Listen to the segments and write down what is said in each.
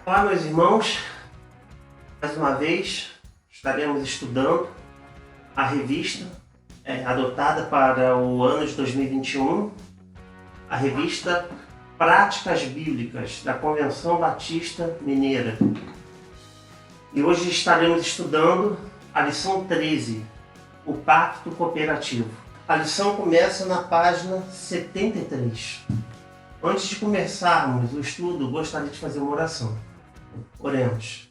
Olá, meus irmãos, mais uma vez estaremos estudando a revista adotada para o ano de 2021, a revista Práticas Bíblicas da Convenção Batista Mineira. E hoje estaremos estudando a lição 13, o Pacto Cooperativo. A lição começa na página 73. Antes de começarmos o estudo, gostaria de fazer uma oração. Oremos.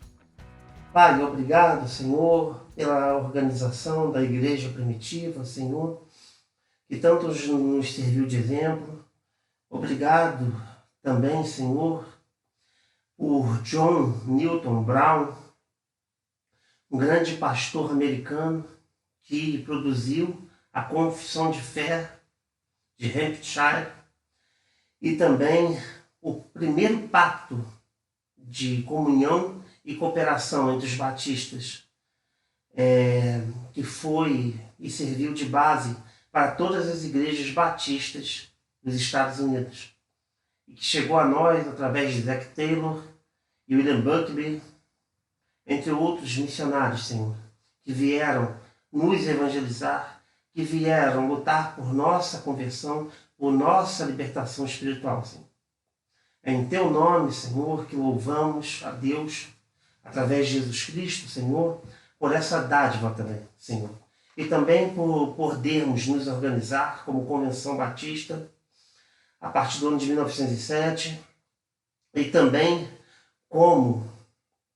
Pai, obrigado, Senhor, pela organização da igreja primitiva, Senhor, que tanto nos serviu de exemplo. Obrigado também, Senhor, por John Newton Brown, um grande pastor americano que produziu a Confissão de Fé de Hampshire e também o primeiro pacto de comunhão e cooperação entre os batistas, que foi e serviu de base para todas as igrejas batistas dos Estados Unidos, e que chegou a nós através de Zac Taylor e William Buckley, entre outros missionários, Senhor, que vieram nos evangelizar, que vieram lutar por nossa conversão, por nossa libertação espiritual, Senhor. É em Teu nome, Senhor, que louvamos a Deus, através de Jesus Cristo, Senhor, por essa dádiva também, Senhor. E também por podermos nos organizar como Convenção Batista, a partir do ano de 1907, e também como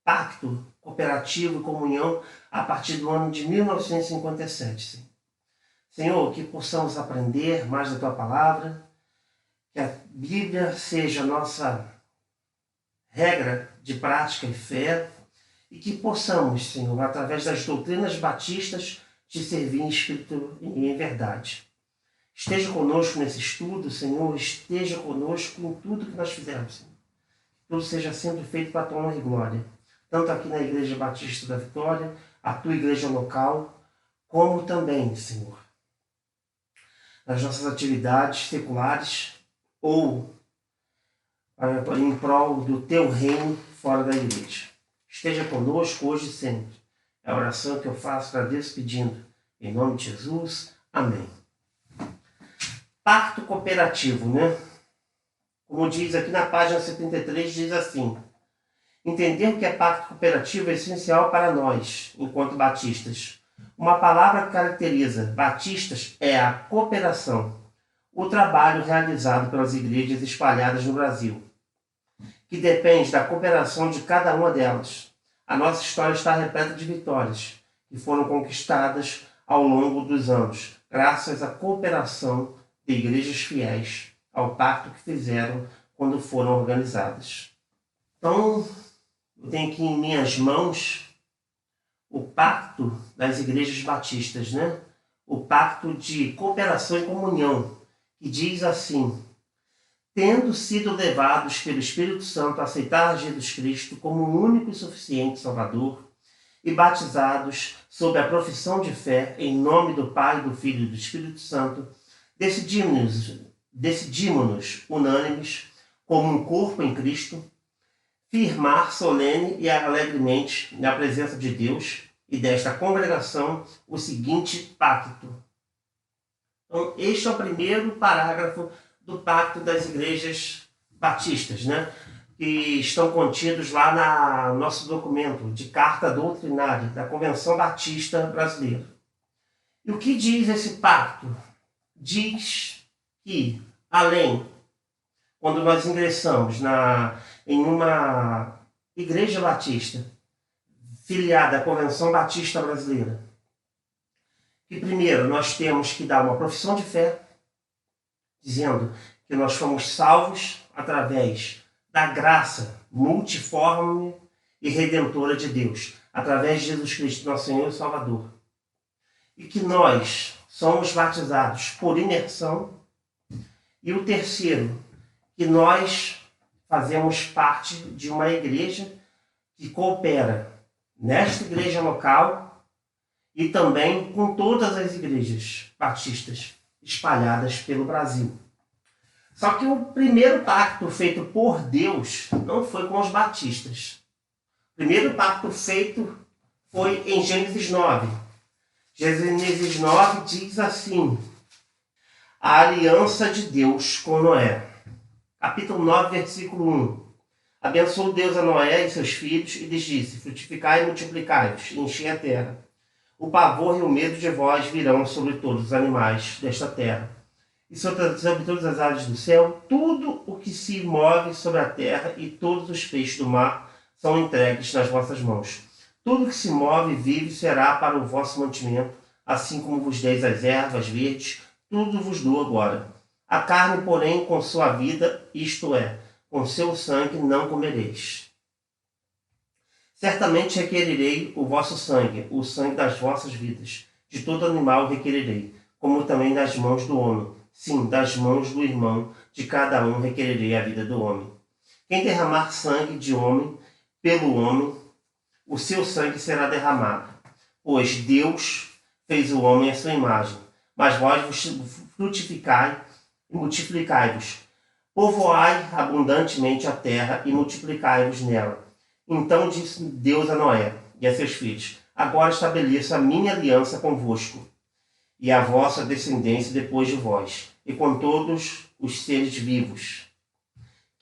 Pacto Cooperativo e Comunhão, a partir do ano de 1957, Senhor. Senhor, que possamos aprender mais da Tua Palavra, que a Bíblia seja a nossa regra de prática e fé, e que possamos, Senhor, através das doutrinas batistas, te servir em espírito e em verdade. Esteja conosco nesse estudo, Senhor, esteja conosco em tudo que nós fizermos, Senhor. Que tudo seja sempre feito para a Tua honra e glória, tanto aqui na Igreja Batista da Vitória, a Tua igreja local, como também, Senhor, nas nossas atividades seculares, ou em prol do Teu reino fora da igreja. Esteja conosco hoje e sempre. É a oração que eu faço para Deus pedindo. Em nome de Jesus. Amém. Pacto cooperativo, né? Como diz aqui na página 73, diz assim: entender o que é pacto cooperativo é essencial para nós, enquanto batistas. Uma palavra que caracteriza batistas é a cooperação, o trabalho realizado pelas igrejas espalhadas no Brasil, que depende da cooperação de cada uma delas. A nossa história está repleta de vitórias que foram conquistadas ao longo dos anos, graças à cooperação de igrejas fiéis ao pacto que fizeram quando foram organizadas. Então, eu tenho aqui em minhas mãos o pacto das igrejas batistas, né? O pacto de cooperação e comunhão, que diz assim: tendo sido levados pelo Espírito Santo a aceitar Jesus Cristo como o único e suficiente Salvador, e batizados sob a profissão de fé em nome do Pai, do Filho e do Espírito Santo, decidimos-nos unânimes, como um corpo em Cristo, firmar solene e alegremente na presença de Deus e desta congregação o seguinte pacto. Então, este é o primeiro parágrafo do pacto das igrejas batistas, né? Que estão contidos lá no nosso documento de carta doutrinária da Convenção Batista Brasileira. E o que diz esse pacto? Diz que, além, quando nós ingressamos em uma igreja batista filiada à Convenção Batista Brasileira, que primeiro nós temos que dar uma profissão de fé, dizendo que nós fomos salvos através da graça multiforme e redentora de Deus, através de Jesus Cristo, nosso Senhor e Salvador. E que nós somos batizados por imersão. E o terceiro, que nós fazemos parte de uma igreja que coopera nesta igreja local e também com todas as igrejas batistas espalhadas pelo Brasil. Só que o primeiro pacto feito por Deus não foi com os batistas. O primeiro pacto feito foi em Gênesis 9. Gênesis 9 diz assim: a aliança de Deus com Noé. Capítulo 9, versículo 1. Abençoou Deus a Noé e seus filhos e lhes disse: frutificai e multiplicai-vos, e enchei a terra. O pavor e o medo de vós virão sobre todos os animais desta terra, e sobre todas as aves do céu, tudo o que se move sobre a terra e todos os peixes do mar são entregues nas vossas mãos. Tudo que se move e vive será para o vosso mantimento, assim como vos deis as ervas verdes, tudo vos dou agora. A carne, porém, com sua vida, isto é, com seu sangue não comereis. Certamente requererei o vosso sangue, o sangue das vossas vidas. De todo animal requererei, como também das mãos do homem. Sim, das mãos do irmão, de cada um requererei a vida do homem. Quem derramar sangue de homem pelo homem, o seu sangue será derramado. Pois Deus fez o homem à sua imagem. Mas vós vos frutificai e multiplicai-vos. Povoai abundantemente a terra e multiplicai-vos nela. Então disse Deus a Noé e a seus filhos: agora estabeleço a minha aliança convosco e a vossa descendência depois de vós, e com todos os seres vivos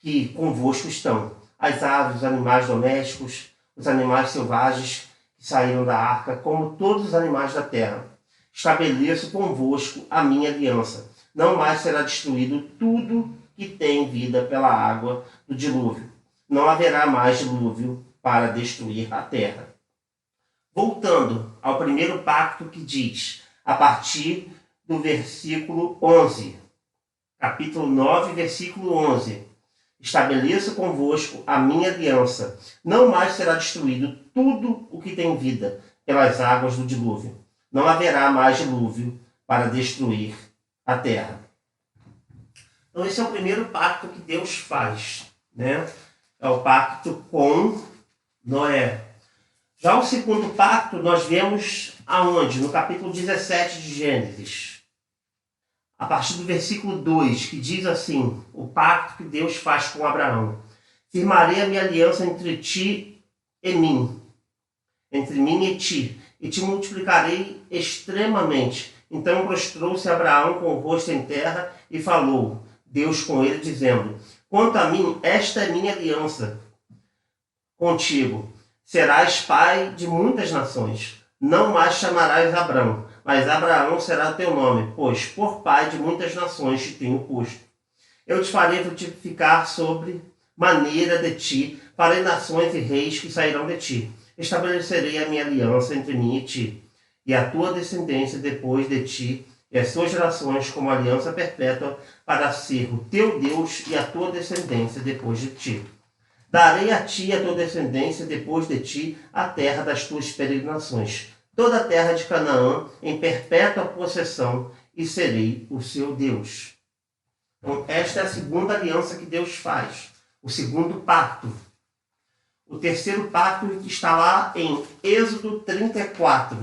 que convosco estão, as aves, os animais domésticos, os animais selvagens que saíram da arca, como todos os animais da terra. Estabeleço convosco a minha aliança. Não mais será destruído tudo que tem vida pela água do dilúvio. Não haverá mais dilúvio para destruir a terra. Voltando ao primeiro pacto que diz, a partir do versículo 11, capítulo 9, versículo 11. Estabeleço convosco a minha aliança. Não mais será destruído tudo o que tem vida pelas águas do dilúvio. Não haverá mais dilúvio para destruir a terra. Então esse é o primeiro pacto que Deus faz, né? É o pacto com Noé. Já o segundo pacto nós vemos aonde? No capítulo 17 de Gênesis. A partir do versículo 2, que diz assim, o pacto que Deus faz com Abraão. Firmarei a minha aliança entre ti e mim, entre mim e te multiplicarei extremamente. Então prostrou-se Abraão com o rosto em terra e falou Deus com ele, dizendo: quanto a mim, esta é minha aliança contigo. Serás pai de muitas nações. Não mais chamarás Abrão, mas Abraão será teu nome, pois por pai de muitas nações te tenho posto. Eu te farei frutificar sobre maneira de ti, farei nações e reis que sairão de ti. Estabelecerei a minha aliança entre mim e ti, e a tua descendência depois de ti, e as suas gerações como aliança perpétua, para ser o teu Deus e a tua descendência depois de ti. Darei a ti e a tua descendência depois de ti a terra das tuas peregrinações, toda a terra de Canaã em perpétua possessão, e serei o seu Deus. Então, esta é a segunda aliança que Deus faz, o segundo pacto. O terceiro pacto está lá em Êxodo 34.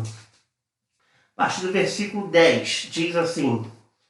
A partir do versículo 10, diz assim,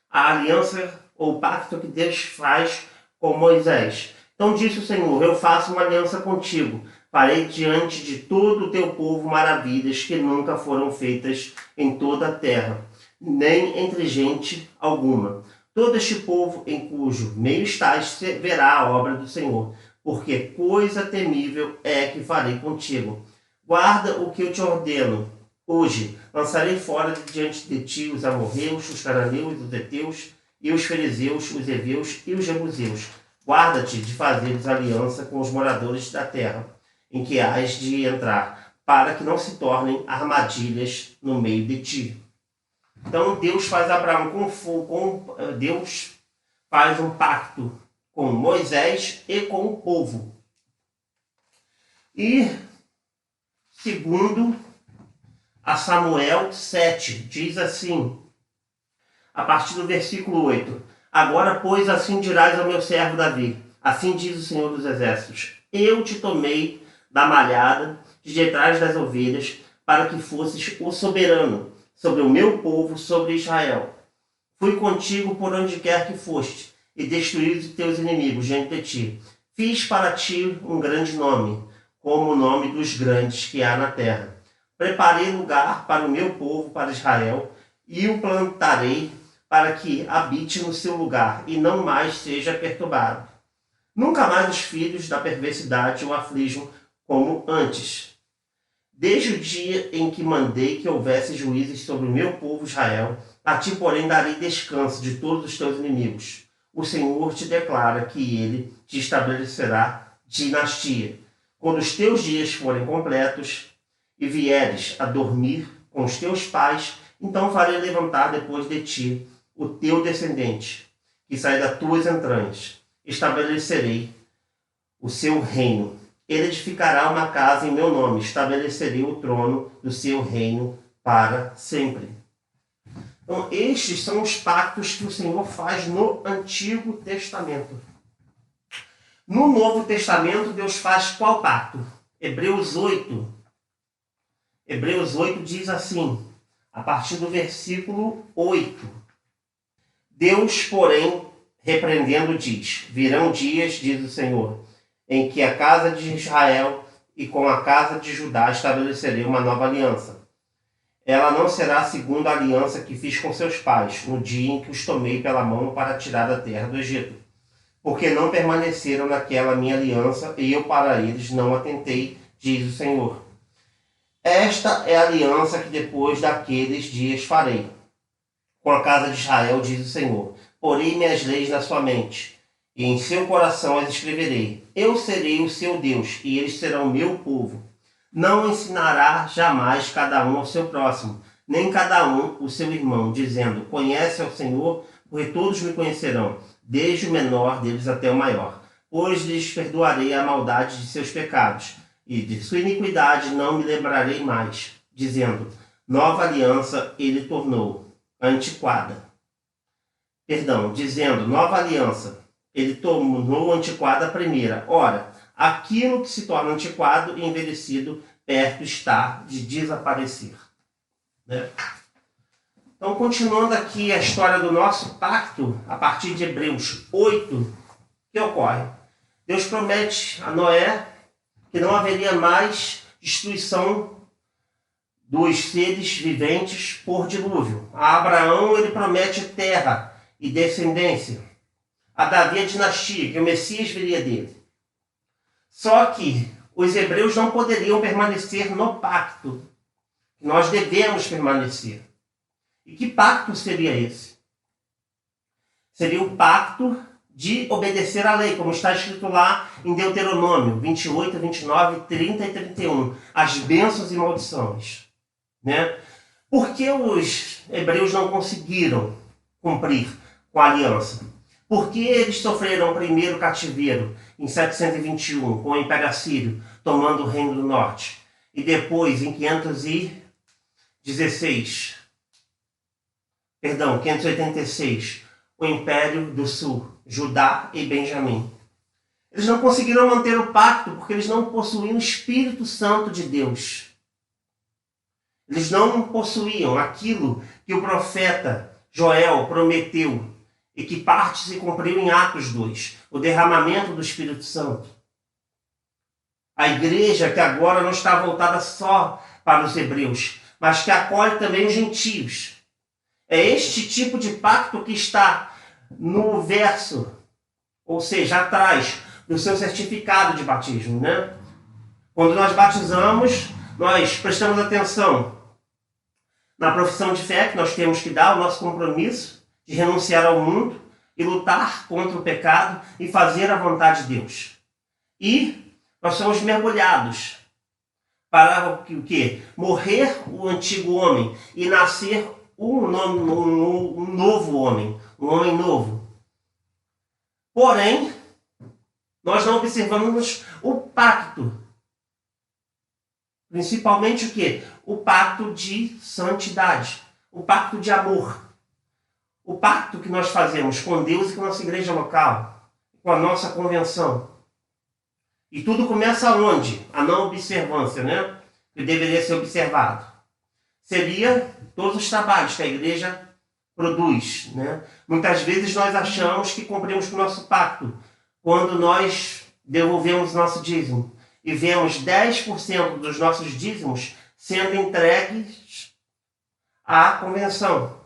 a aliança ou pacto que Deus faz com Moisés. Então disse o Senhor, eu faço uma aliança contigo, farei diante de todo o teu povo maravilhas que nunca foram feitas em toda a terra, nem entre gente alguma. Todo este povo em cujo meio estás verá a obra do Senhor, porque coisa temível é que farei contigo. Guarda o que eu te ordeno. Hoje lançarei fora de diante de ti os amorreus, os cananeus, os heteus, e os fariseus, os heveus e os jebuseus. Guarda-te de fazeres aliança com os moradores da terra, em que hás de entrar, para que não se tornem armadilhas no meio de ti. Então Deus faz Deus faz um pacto com Moisés e com o povo. E segundo a Samuel 7, diz assim, a partir do versículo 8, agora, pois, assim dirás ao meu servo Davi, assim diz o Senhor dos Exércitos, eu te tomei da malhada de detrás das ovelhas, para que fosses o soberano sobre o meu povo, sobre Israel. Fui contigo por onde quer que foste, e destruí os teus inimigos diante de ti. Fiz para ti um grande nome, como o nome dos grandes que há na terra. Preparei lugar para o meu povo, para Israel, e o plantarei para que habite no seu lugar e não mais seja perturbado. Nunca mais os filhos da perversidade o aflijam como antes. Desde o dia em que mandei que houvesse juízes sobre o meu povo Israel, a ti, porém, darei descanso de todos os teus inimigos. O Senhor te declara que ele te estabelecerá dinastia. Quando os teus dias forem completos e vieres a dormir com os teus pais, então farei levantar depois de ti o teu descendente, que sai das tuas entranhas. Estabelecerei o seu reino. Ele edificará uma casa em meu nome. Estabelecerei o trono do seu reino para sempre. Então, estes são os pactos que o Senhor faz no Antigo Testamento. No Novo Testamento, Deus faz qual pacto? Hebreus 8. Hebreus 8 diz assim, a partir do versículo 8. Deus, porém, repreendendo, diz: virão dias, diz o Senhor, em que a casa de Israel e com a casa de Judá estabelecerei uma nova aliança. Ela não será segundo a aliança que fiz com seus pais, no dia em que os tomei pela mão para tirar da terra do Egito, porque não permaneceram naquela minha aliança, e eu para eles não atentei, diz o Senhor. Esta é a aliança que depois daqueles dias farei com a casa de Israel, diz o Senhor. Porei minhas leis na sua mente, e em seu coração as escreverei. Eu serei o seu Deus, e eles serão meu povo. Não ensinará jamais cada um ao seu próximo, nem cada um o seu irmão, dizendo: conhece ao Senhor, porque todos me conhecerão, desde o menor deles até o maior. Pois lhes perdoarei a maldade de seus pecados, e de sua iniquidade não me lembrarei mais, dizendo: nova aliança ele tornou antiquada. Dizendo: nova aliança ele tornou antiquada a primeira. Ora, aquilo que se torna antiquado e envelhecido perto está de desaparecer. Né? Então, continuando aqui a história do nosso pacto, a partir de Hebreus 8, o que ocorre? Deus promete a Noé que não haveria mais destruição dos seres viventes por dilúvio. A Abraão ele promete terra e descendência. A Davi a dinastia, que o Messias viria dele. Só que os hebreus não poderiam permanecer no pacto. Nós devemos permanecer. E que pacto seria esse? Seria o pacto de obedecer à lei, como está escrito lá em Deuteronômio 28, 29, 30 e 31. As bênçãos e maldições. Né? Por que os hebreus não conseguiram cumprir com a aliança? Porque eles sofreram o primeiro cativeiro em 721 com o Império Assírio, tomando o Reino do Norte. E depois, em 586, o Império do Sul, Judá e Benjamim. Eles não conseguiram manter o pacto porque eles não possuíam o Espírito Santo de Deus. Eles não possuíam aquilo que o profeta Joel prometeu e que parte se cumpriu em Atos 2, o derramamento do Espírito Santo. A igreja que agora não está voltada só para os hebreus, mas que acolhe também os gentios. É este tipo de pacto que está no verso, ou seja, atrás do seu certificado de batismo, né? Quando nós batizamos, nós prestamos atenção na profissão de fé que nós temos que dar, o nosso compromisso de renunciar ao mundo e lutar contra o pecado e fazer a vontade de Deus. E nós somos mergulhados para o quê? Morrer o antigo homem e nascer um novo homem, um homem novo. Porém, nós não observamos o pacto. Principalmente o quê? O pacto de santidade, o pacto de amor. O pacto que nós fazemos com Deus e com a nossa igreja local, com a nossa convenção. E tudo começa onde? A não observância, né? Que deveria ser observado. Seria todos os trabalhos que a igreja produz, né? Muitas vezes nós achamos que cumprimos com o nosso pacto quando nós devolvemos nosso dízimo e vemos 10% dos nossos dízimos sendo entregues à convenção.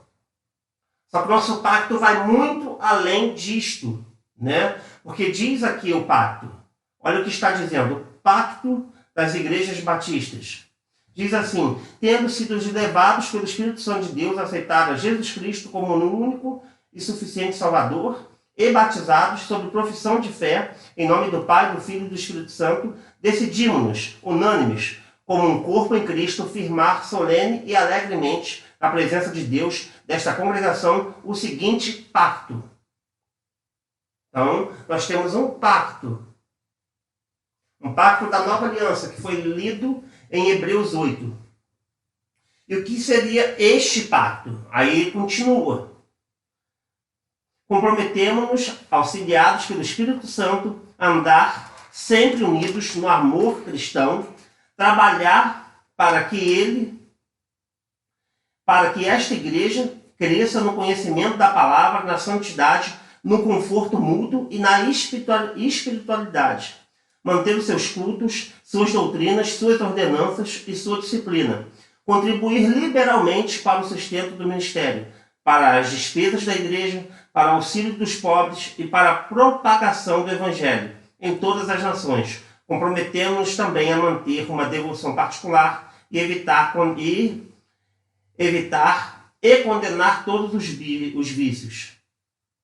Só que o nosso pacto vai muito além disto, né? Porque diz aqui o pacto, olha o que está dizendo, o pacto das igrejas batistas. Diz assim: tendo sido levados pelo Espírito Santo de Deus, aceitaram a Jesus Cristo como o único e suficiente Salvador, e batizados sob profissão de fé, em nome do Pai, do Filho e do Espírito Santo, decidimos-nos, unânimes, como um corpo em Cristo, firmar solene e alegremente, na presença de Deus, desta congregação, o seguinte pacto. Então, nós temos um pacto da nova aliança, que foi lido em Hebreus 8. E o que seria este pacto? Aí continua. Comprometemos-nos, auxiliados pelo Espírito Santo, a andar sempre unidos no amor cristão, trabalhar para que esta igreja cresça no conhecimento da palavra, na santidade, no conforto mútuo e na espiritualidade. Manter os seus cultos, suas doutrinas, suas ordenanças e sua disciplina. Contribuir liberalmente para o sustento do ministério, para as despesas da igreja, para o auxílio dos pobres e para a propagação do evangelho em todas as nações. Comprometemos-nos também a manter uma devoção particular e evitar e condenar todos os vícios.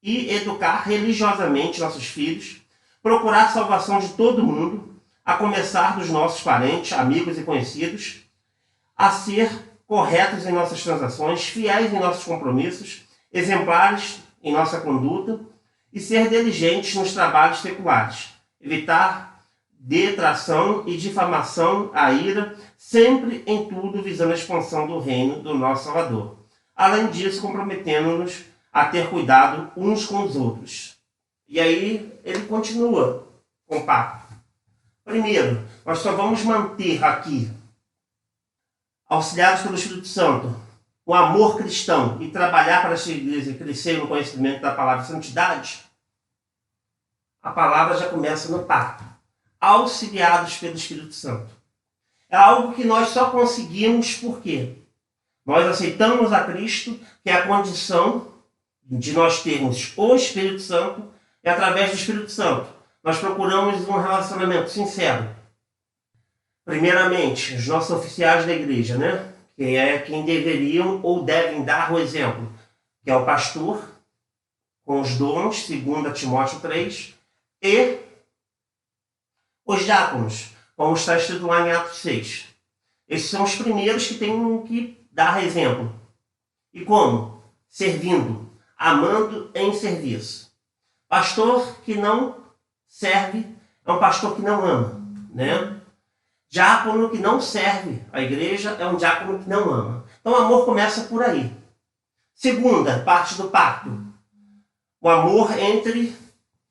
E educar religiosamente nossos filhos, procurar a salvação de todo mundo, a começar dos nossos parentes, amigos e conhecidos, a ser corretos em nossas transações, fiéis em nossos compromissos, exemplares em nossa conduta e ser diligentes nos trabalhos seculares, evitar detração e difamação, a ira, sempre em tudo visando a expansão do reino do nosso Salvador. Além disso, comprometendo-nos a ter cuidado uns com os outros. E aí ele continua com o pacto. Primeiro, nós só vamos manter aqui, auxiliados pelo Espírito Santo, o amor cristão e trabalhar para esta igreja crescer no conhecimento da palavra de santidade. A palavra já começa no pacto. Auxiliados pelo Espírito Santo. É algo que nós só conseguimos porque nós aceitamos a Cristo, que é a condição de nós termos o Espírito Santo, e através do Espírito Santo nós procuramos um relacionamento sincero. Primeiramente, os nossos oficiais da igreja, né? Que é quem deveriam ou devem dar o exemplo, que é o pastor, com os dons, 2 Timóteo 3, e os diáconos, como está escrito lá em Atos 6. Esses são os primeiros que têm que dar exemplo. E como? Servindo, amando em serviço. Pastor que não serve é um pastor que não ama, né? Diácono que não serve a igreja é um diácono que não ama. Então o amor começa por aí. Segunda parte do pacto. O amor entre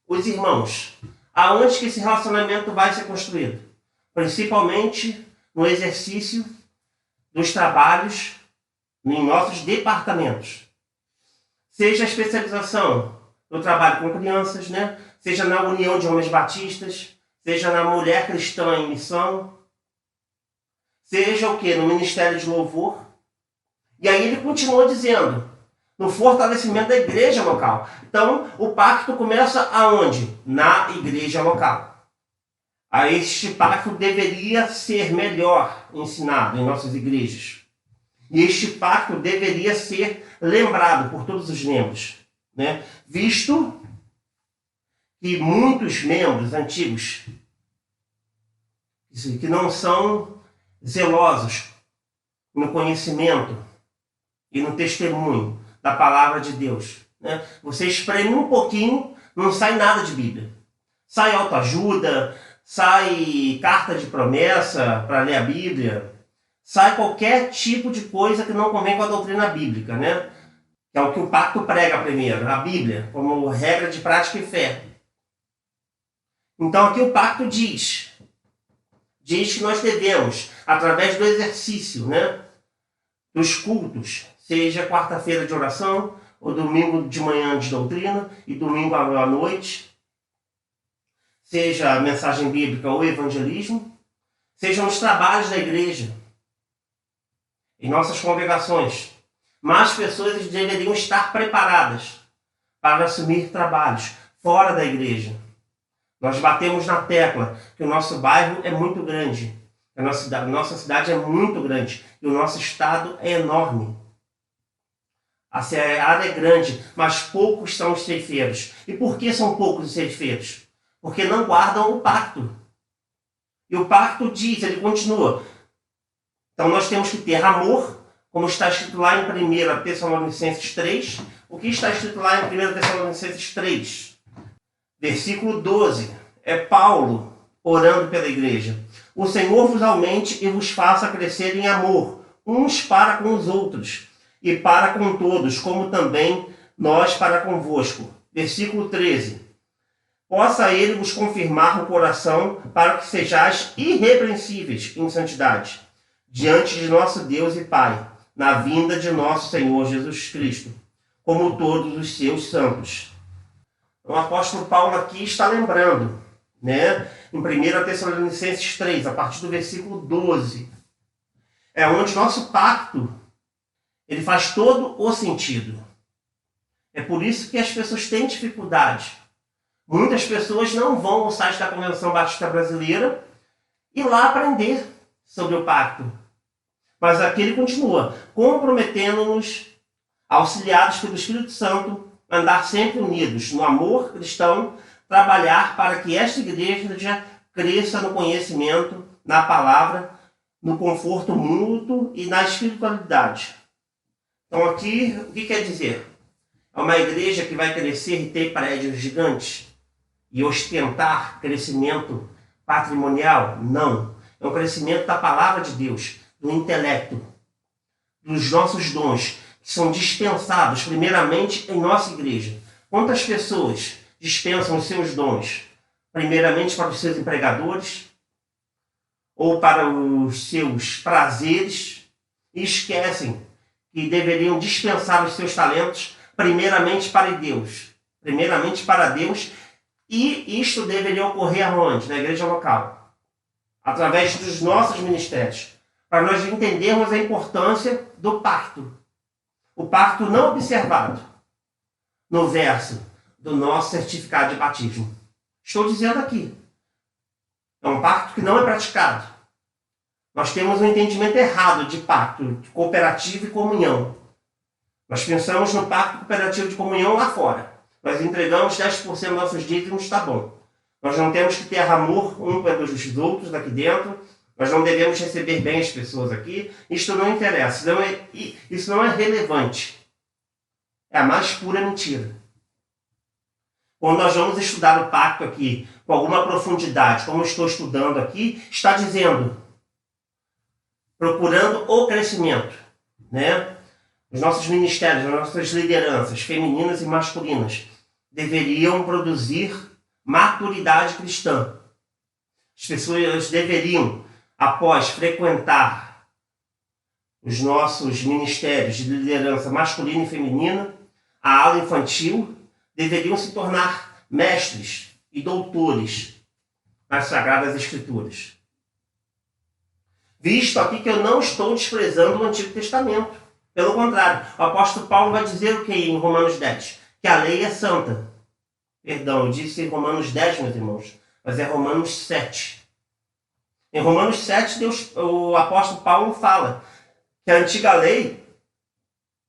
os irmãos. Aonde que esse relacionamento vai ser construído? Principalmente no exercício dos trabalhos em nossos departamentos. Seja a especialização no trabalho com crianças, né? Seja na União de Homens Batistas, seja na Mulher Cristã em Missão, seja o que? No Ministério de Louvor. E aí ele continua dizendo, no fortalecimento da igreja local. Então, o pacto começa aonde? Na igreja local. Este pacto deveria ser melhor ensinado em nossas igrejas. E este pacto deveria ser lembrado por todos os membros, né? Visto que muitos membros antigos que não são zelosos no conhecimento e no testemunho da palavra de Deus, né? Você espreme um pouquinho, não sai nada de Bíblia. Sai autoajuda, sai carta de promessa para ler a Bíblia, sai qualquer tipo de coisa que não convém com a doutrina bíblica, né? Que é o que o pacto prega primeiro, a Bíblia, como regra de prática e fé. Então aqui o pacto diz que nós devemos, através do exercício, né, dos cultos, seja quarta-feira de oração, o domingo de manhã de doutrina e domingo à noite, seja a mensagem bíblica ou evangelismo, sejam os trabalhos da igreja, em nossas congregações. Mais pessoas deveriam estar preparadas para assumir trabalhos fora da igreja. Nós batemos na tecla que o nosso bairro é muito grande, a nossa cidade é muito grande e o nosso estado é enorme. A área é grande, mas poucos são os ceifeiros. E por que são poucos os ceifeiros? Porque não guardam o pacto. E o pacto diz, ele continua. Então nós temos que ter amor, como está escrito lá em 1 Tessalonicenses 3. O que está escrito lá em 1 Tessalonicenses 3? Versículo 12. É Paulo orando pela igreja. O Senhor vos aumente e vos faça crescer em amor, uns para com os outros, e para com todos, como também nós para convosco. Versículo 13. Possa ele vos confirmar o coração para que sejais irrepreensíveis em santidade, diante de nosso Deus e Pai, na vinda de nosso Senhor Jesus Cristo, como todos os seus santos. O apóstolo Paulo aqui está lembrando, né? Em 1 Tessalonicenses 3, a partir do versículo 12, é onde nosso pacto ele faz todo o sentido. É por isso que as pessoas têm dificuldade. Muitas pessoas não vão ao site da Convenção Batista Brasileira e lá aprender sobre o pacto. Mas aqui ele continua, comprometendo-nos, auxiliados pelo Espírito Santo, a andar sempre unidos no amor cristão, trabalhar para que esta igreja cresça no conhecimento, na palavra, no conforto mútuo e na espiritualidade. Então aqui, o que quer dizer? É uma igreja que vai crescer e ter prédios gigantes e ostentar crescimento patrimonial? Não. É um crescimento da palavra de Deus, do intelecto, dos nossos dons, que são dispensados primeiramente em nossa igreja. Quantas pessoas dispensam os seus dons? Primeiramente para os seus empregadores ou para os seus prazeres e esquecem que deveriam dispensar os seus talentos primeiramente para Deus. Primeiramente para Deus. E isto deveria ocorrer aonde? Na igreja local. Através dos nossos ministérios. Para nós entendermos a importância do pacto. O pacto não observado no verso do nosso certificado de batismo. Estou dizendo aqui. É um pacto que não é praticado. Nós temos um entendimento errado de pacto, de cooperativo e comunhão. Nós pensamos no pacto cooperativo de comunhão lá fora. Nós entregamos 10% dos nossos dízimos, está bom. Nós não temos que ter amor um pelos outros aqui dentro. Nós não devemos receber bem as pessoas aqui. Isto não interessa. Isso não é relevante. É a mais pura mentira. Quando nós vamos estudar o pacto aqui com alguma profundidade, como eu estou estudando aqui, está dizendo, procurando o crescimento, né? Os nossos ministérios, as nossas lideranças femininas e masculinas deveriam produzir maturidade cristã. As pessoas deveriam, após frequentar os nossos ministérios de liderança masculina e feminina, a ala infantil, deveriam se tornar mestres e doutores nas Sagradas Escrituras. Visto aqui que eu não estou desprezando o Antigo Testamento. Pelo contrário, o apóstolo Paulo vai dizer o que em Romanos 10? Que a lei é santa. Perdão, eu disse em Romanos 10, meus irmãos, mas é Romanos 7. Em Romanos 7, o apóstolo Paulo fala que a antiga lei,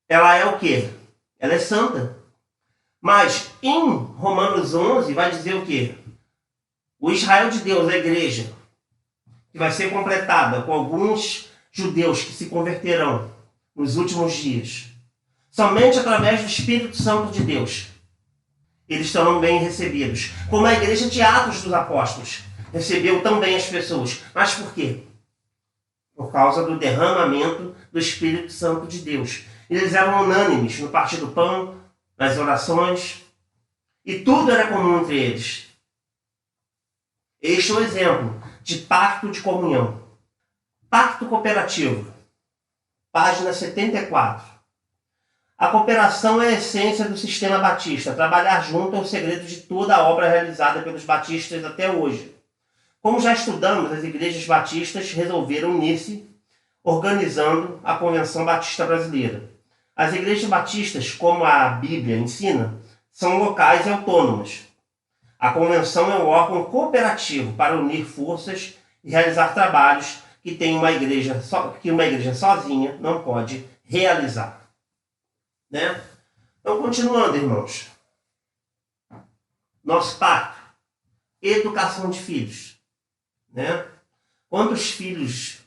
ela é o quê? Ela é santa. Mas em Romanos 11 vai dizer o quê? O Israel de Deus, a igreja, que vai ser completada com alguns judeus que se converterão nos últimos dias, somente através do Espírito Santo de Deus, eles serão bem recebidos. Como a igreja de Atos dos Apóstolos recebeu também as pessoas. Mas por quê? Por causa do derramamento do Espírito Santo de Deus. Eles eram unânimes no partir do pão, nas orações, e tudo era comum entre eles. Este é o exemplo de pacto de comunhão. Pacto cooperativo. Página 74. A cooperação é a essência do sistema batista. Trabalhar junto é o segredo de toda a obra realizada pelos batistas até hoje. Como já estudamos, as igrejas batistas resolveram unir-se, organizando a Convenção Batista Brasileira. As igrejas batistas, como a Bíblia ensina, são locais e autônomas. A convenção é um órgão cooperativo para unir forças e realizar trabalhos que uma igreja sozinha não pode realizar. Né? Então, continuando, irmãos. Nosso pacto. Educação de filhos. Né? Quantos filhos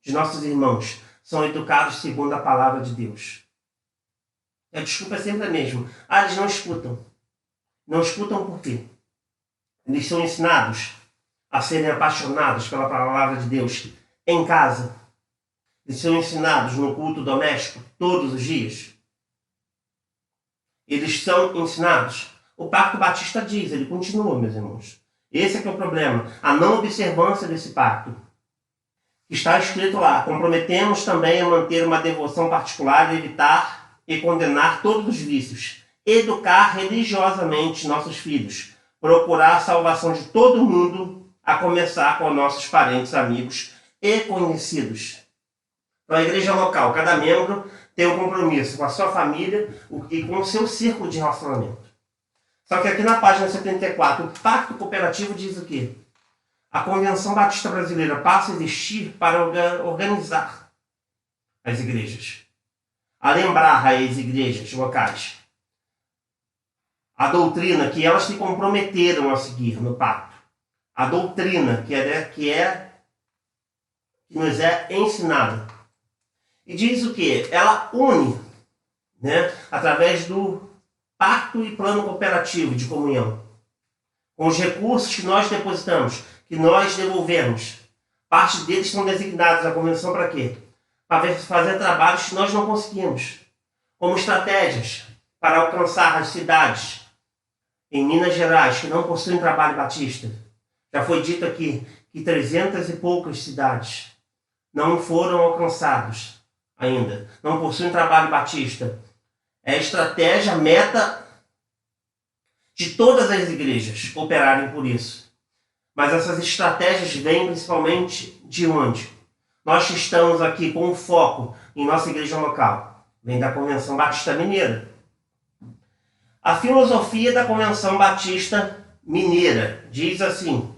de nossos irmãos são educados segundo a palavra de Deus? A desculpa é sempre a mesma. Eles não escutam. Não escutam por quê? Eles são ensinados a serem apaixonados pela palavra de Deus em casa. Eles são ensinados no culto doméstico todos os dias. Eles são ensinados. O Pacto Batista diz, ele continua, meus irmãos. Esse é que é o problema. A não observância desse pacto. Está escrito lá, comprometemos também a manter uma devoção particular e evitar e condenar todos os vícios. Educar religiosamente nossos filhos. Procurar a salvação de todo mundo, a começar com nossos parentes, amigos e conhecidos. Então, a igreja local, cada membro tem um compromisso com a sua família e com o seu círculo de relacionamento. Só que aqui na página 74, o Pacto Cooperativo diz o quê? A Convenção Batista Brasileira passa a existir para organizar as igrejas, a lembrar as igrejas locais a doutrina que elas se comprometeram a seguir no pacto, a doutrina que nos é ensinada. E diz o quê? Ela une, né, através do pacto e plano cooperativo de comunhão, com os recursos que nós depositamos, que nós devolvemos. Parte deles são designados à convenção para quê? Para fazer trabalhos que nós não conseguimos, como estratégias para alcançar as cidades em Minas Gerais que não possuem trabalho batista. Já foi dito aqui que 300 e poucas cidades não foram alcançadas ainda, não possuem trabalho batista. É a estratégia, meta de todas as igrejas cooperarem por isso. Mas essas estratégias vêm principalmente de onde? Nós que estamos aqui com foco em nossa igreja local. Vem da Convenção Batista Mineira. A filosofia da Convenção Batista Mineira diz assim: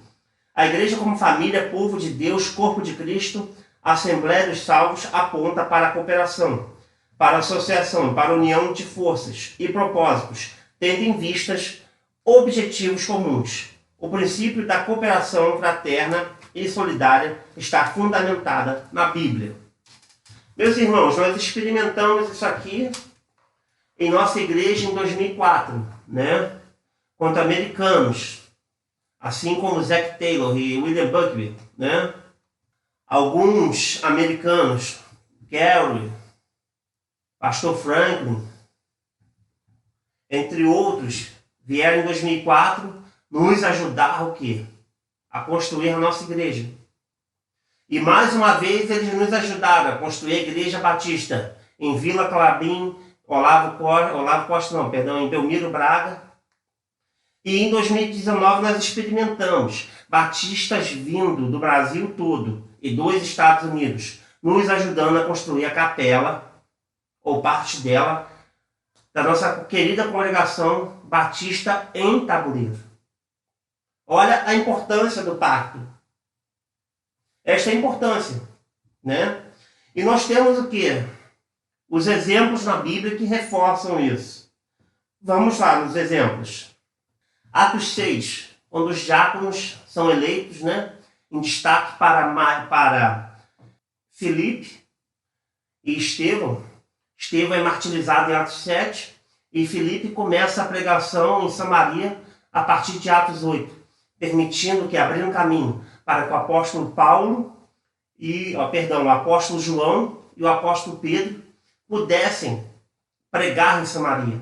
a igreja como família, povo de Deus, corpo de Cristo, Assembleia dos Salvos, aponta para a cooperação, para a associação, para a união de forças e propósitos, tendo em vistas objetivos comuns. O princípio da cooperação fraterna e solidária está fundamentada na Bíblia. Meus irmãos, nós experimentamos isso aqui em nossa igreja em 2004, né? Quanto americanos, assim como Zac Taylor e William Buckley, né? Alguns americanos, Gary, Pastor Franklin, entre outros, vieram em 2004 nos ajudar o quê? A construir a nossa igreja. E mais uma vez eles nos ajudaram a construir a Igreja Batista em Vila Clabim, em Belmiro Braga. E em 2019 nós experimentamos batistas vindo do Brasil todo e dos Estados Unidos, nos ajudando a construir a capela, ou parte dela, da nossa querida congregação batista em Tabuleiro. Olha a importância do pacto. Esta é a importância, né? E nós temos o quê? Os exemplos na Bíblia que reforçam isso. Vamos lá nos exemplos. Atos 6, quando os diáconos são eleitos, né? Em destaque para Filipe e Estevão. Estevão é martirizado em Atos 7 e Filipe começa a pregação em Samaria a partir de Atos 8. Permitindo que abriram caminho para que o apóstolo o apóstolo João e o apóstolo Pedro pudessem pregar em Samaria.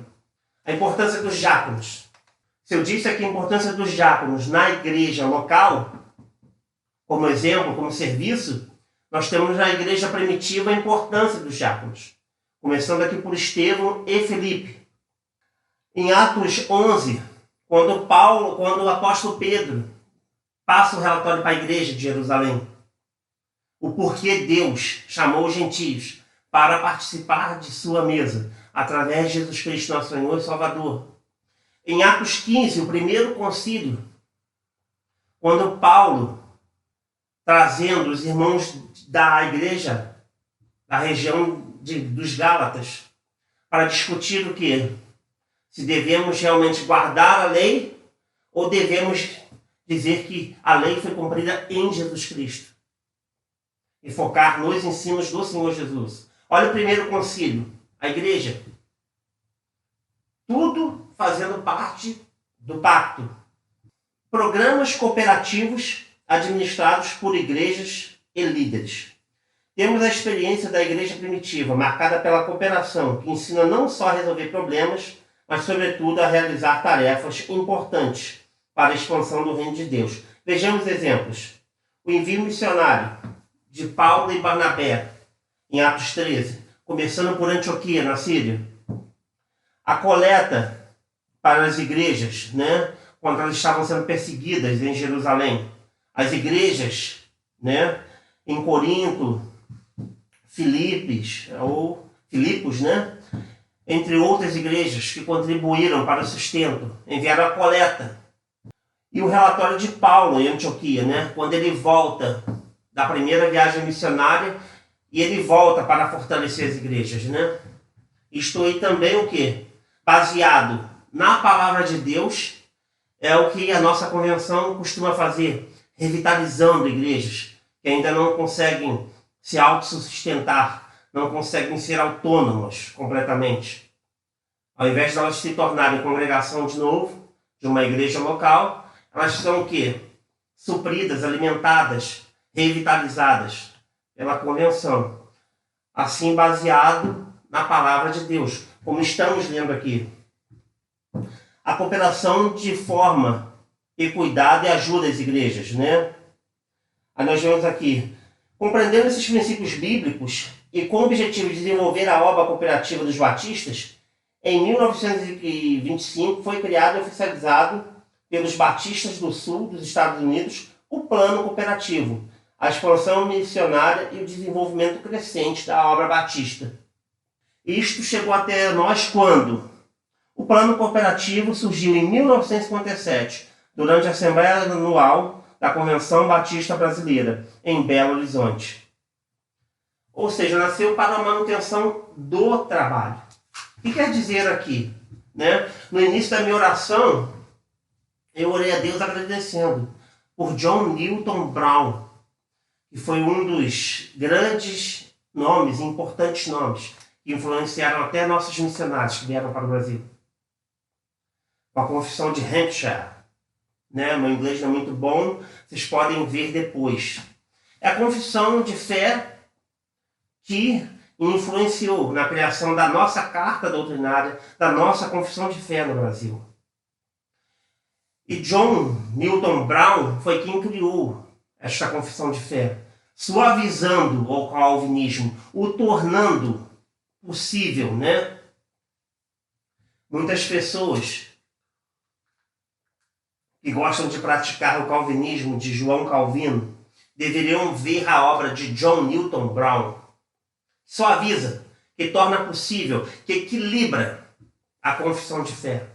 A importância dos diáconos. Se eu disse aqui a importância dos diáconos na igreja local, como exemplo, como serviço, nós temos na igreja primitiva a importância dos diáconos. começando aqui por Estevão e Felipe. Em Atos 11, quando o apóstolo Pedro passa o relatório para a igreja de Jerusalém, o porquê Deus chamou os gentios para participar de sua mesa, através de Jesus Cristo, nosso Senhor e Salvador. Em Atos 15, o primeiro concílio, quando Paulo, trazendo os irmãos da igreja, da região dos Gálatas, para discutir o quê? Se devemos realmente guardar a lei ou devemos dizer que a lei foi cumprida em Jesus Cristo. E focar nos ensinos do Senhor Jesus. Olha o primeiro concílio, a igreja. Tudo fazendo parte do pacto. Programas cooperativos administrados por igrejas e líderes. Temos a experiência da igreja primitiva, marcada pela cooperação, que ensina não só a resolver problemas, mas sobretudo a realizar tarefas importantes para a expansão do reino de Deus. Vejamos exemplos. O envio missionário de Paulo e Barnabé, em Atos 13, começando por Antioquia, na Síria. A coleta para as igrejas, quando elas estavam sendo perseguidas em Jerusalém. As igrejas, em Corinto, Filipos, entre outras igrejas que contribuíram para o sustento, enviaram a coleta. E o relatório de Paulo em Antioquia, quando ele volta da primeira viagem missionária e ele volta para fortalecer as igrejas, Isto aí também o quê? Baseado na palavra de Deus, é o que a nossa convenção costuma fazer, revitalizando igrejas que ainda não conseguem se autossustentar, não conseguem ser autônomas completamente. Ao invés de elas se tornarem congregação de novo, de uma igreja local, elas são o quê? Supridas, alimentadas, revitalizadas pela convenção. Assim baseado na palavra de Deus, como estamos lendo aqui. A cooperação de forma e cuidado e ajuda as igrejas, Aí nós vemos aqui, compreendendo esses princípios bíblicos e com o objetivo de desenvolver a obra cooperativa dos batistas, em 1925 foi criado e oficializado pelos batistas do sul dos Estados Unidos o Plano Cooperativo, a expansão missionária e o desenvolvimento crescente da obra batista. Isto chegou até nós quando? O Plano Cooperativo surgiu em 1957, durante a Assembleia Anual da Convenção Batista Brasileira, em Belo Horizonte. Ou seja, nasceu para a manutenção do trabalho. O que quer dizer aqui? No início da minha oração, eu orei a Deus agradecendo por John Newton Brown, que foi um dos grandes nomes, importantes nomes, que influenciaram até nossos missionários que vieram para o Brasil. Com a confissão de Hampshire. Meu inglês não é muito bom, vocês podem ver depois. É a confissão de fé que influenciou na criação da nossa carta doutrinária, da nossa confissão de fé no Brasil. E John Newton Brown foi quem criou esta confissão de fé, suavizando o calvinismo, o tornando possível, Muitas pessoas que gostam de praticar o calvinismo de João Calvino deveriam ver a obra de John Newton Brown. Suaviza, que torna possível, que equilibra a confissão de fé,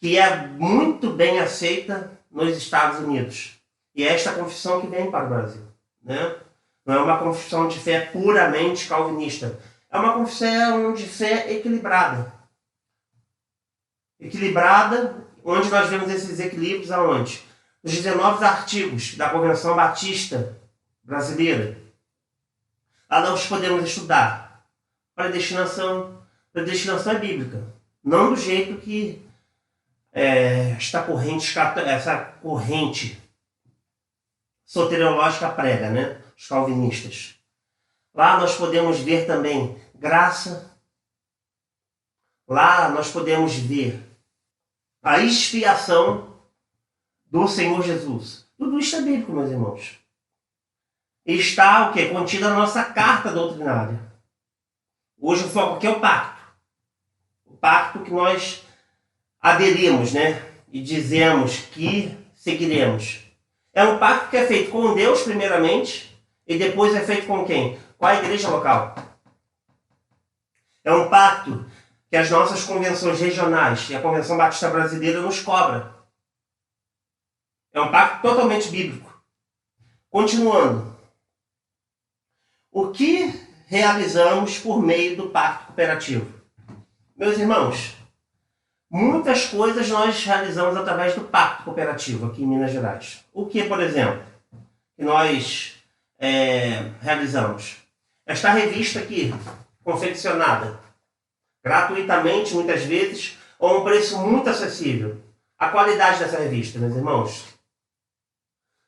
que é muito bem aceita nos Estados Unidos. E é esta confissão que vem para o Brasil. Não é uma confissão de fé puramente calvinista. É uma confissão de fé equilibrada. Equilibrada, onde nós vemos esses equilíbrios aonde? Nos 19 artigos da Convenção Batista Brasileira. Lá nós podemos estudar predestinação. Predestinação é bíblica. Não do jeito que essa corrente soteriológica prega, os calvinistas. Lá nós podemos ver também graça. Lá nós podemos ver a expiação do Senhor Jesus. Tudo isso é bíblico, meus irmãos. Está o quê? Contida a nossa carta doutrinária. Hoje o foco aqui é o pacto. O pacto que nós aderimos, né? E dizemos que seguiremos. É um pacto que é feito com Deus primeiramente e depois é feito com quem? Com a igreja local. É um pacto que as nossas convenções regionais e a Convenção Batista Brasileira nos cobra. É um pacto totalmente bíblico. Continuando. O que realizamos por meio do pacto cooperativo? Meus irmãos, muitas coisas nós realizamos através do pacto cooperativo aqui em Minas Gerais. O que, por exemplo, que nós realizamos? Esta revista aqui, confeccionada gratuitamente, muitas vezes, a um preço muito acessível. A qualidade dessa revista, meus irmãos,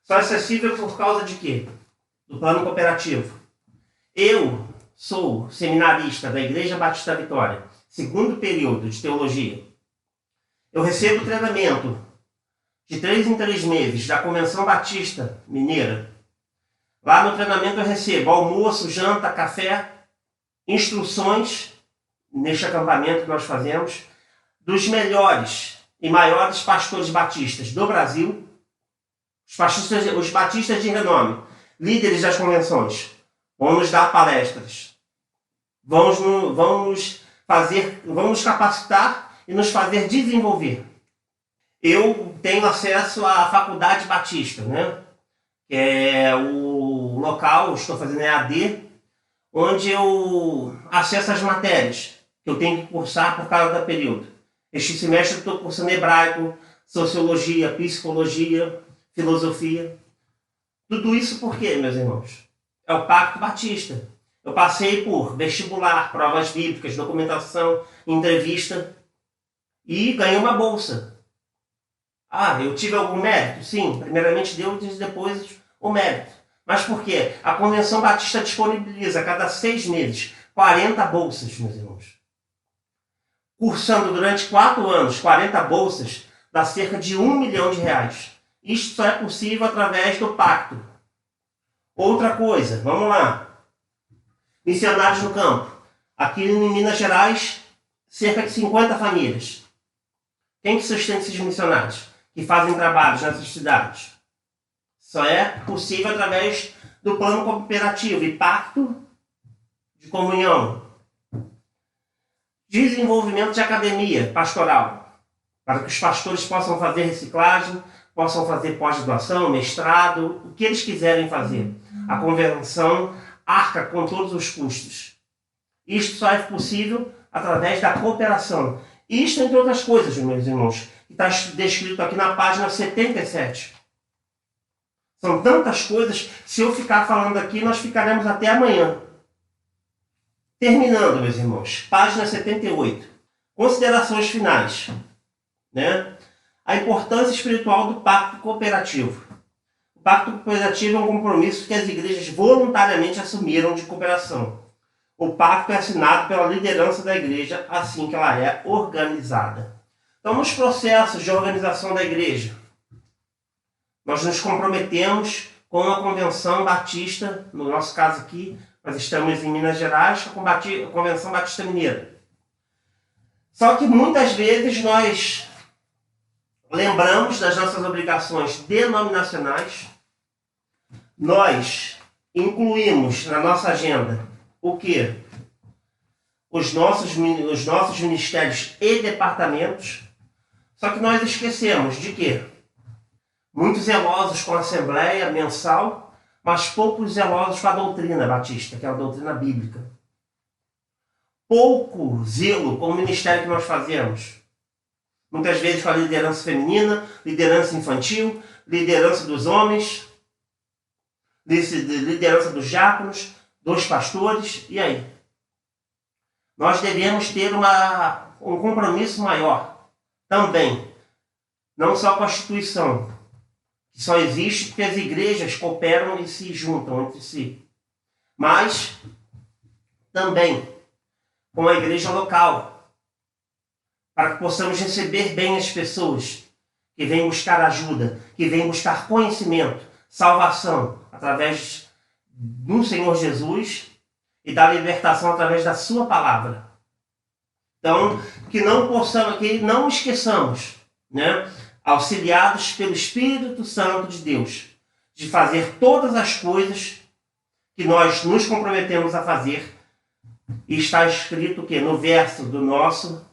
só é acessível por causa de quê? Do plano cooperativo. Eu sou seminarista da Igreja Batista Vitória, segundo período de teologia. Eu recebo treinamento de 3 em 3 meses da Convenção Batista Mineira. Lá no treinamento eu recebo almoço, janta, café, instruções neste acampamento que nós fazemos dos melhores e maiores pastores batistas do Brasil, os batistas de renome, líderes das convenções. Vão nos dar palestras, vão nos capacitar e nos fazer desenvolver. Eu tenho acesso à Faculdade Batista, né? Que é o local, estou fazendo EAD, onde eu acesso as matérias que eu tenho que cursar por cada período. Este semestre eu estou cursando hebraico, sociologia, psicologia, filosofia. Tudo isso por quê, meus irmãos? É o Pacto Batista. Eu passei por vestibular, provas bíblicas, documentação, entrevista e ganhei uma bolsa. Eu tive algum mérito? Sim, primeiramente Deus e depois o mérito. Mas por quê? A Convenção Batista disponibiliza a cada 6 meses 40 bolsas, meus irmãos. Cursando durante 4 anos 40 bolsas, dá cerca de R$1 milhão. Isto só é possível através do pacto. Outra coisa, vamos lá. Missionários no campo. Aqui em Minas Gerais, cerca de 50 famílias. Quem que sustenta esses missionários que fazem trabalhos nessas cidades? Só é possível através do plano cooperativo e pacto de comunhão. Desenvolvimento de academia pastoral, para que os pastores possam fazer reciclagem, possam fazer pós-graduação, mestrado, o que eles quiserem fazer. A convenção arca com todos os custos. Isto só é possível através da cooperação. Isto, entre outras coisas, meus irmãos, que está descrito aqui na página 77. São tantas coisas, se eu ficar falando aqui, nós ficaremos até amanhã. Terminando, meus irmãos, página 78. Considerações finais. Né? A importância espiritual do pacto cooperativo. O pacto cooperativo é um compromisso que as igrejas voluntariamente assumiram de cooperação. O pacto é assinado pela liderança da igreja assim que ela é organizada. Então, nos processos de organização da igreja, nós nos comprometemos com a Convenção Batista, no nosso caso aqui, nós estamos em Minas Gerais, com a Convenção Batista Mineira. Só que muitas vezes nós lembramos das nossas obrigações denominacionais, nós incluímos na nossa agenda o quê? Os nossos ministérios e departamentos, só que nós esquecemos de quê? Muito zelosos com a Assembleia mensal, mas poucos zelosos com a doutrina batista, que é a doutrina bíblica. Pouco zelo com o ministério que nós fazemos. Muitas vezes com a liderança feminina, liderança infantil, liderança dos homens, liderança dos diáconos, dos pastores, e aí? Nós devemos ter um compromisso maior também, não só com a instituição, que só existe porque as igrejas cooperam e se juntam entre si, mas também com a igreja local, para que possamos receber bem as pessoas que vêm buscar ajuda, que vêm buscar conhecimento, salvação, através do Senhor Jesus e da libertação através da sua palavra. Então, que não esqueçamos, né, auxiliados pelo Espírito Santo de Deus, de fazer todas as coisas que nós nos comprometemos a fazer. E está escrito que no verso do nosso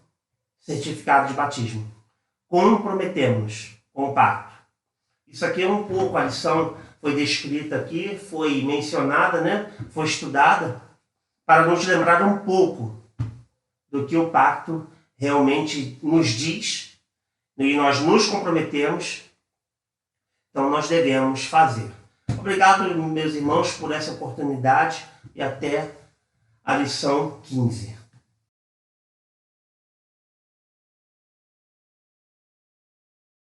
certificado de batismo, comprometemos com o pacto. Isso aqui é um pouco, a lição foi descrita aqui, foi mencionada, né? Foi estudada para nos lembrar um pouco do que o pacto realmente nos diz e nós nos comprometemos, então nós devemos fazer. Obrigado, meus irmãos, por essa oportunidade e até a lição 15.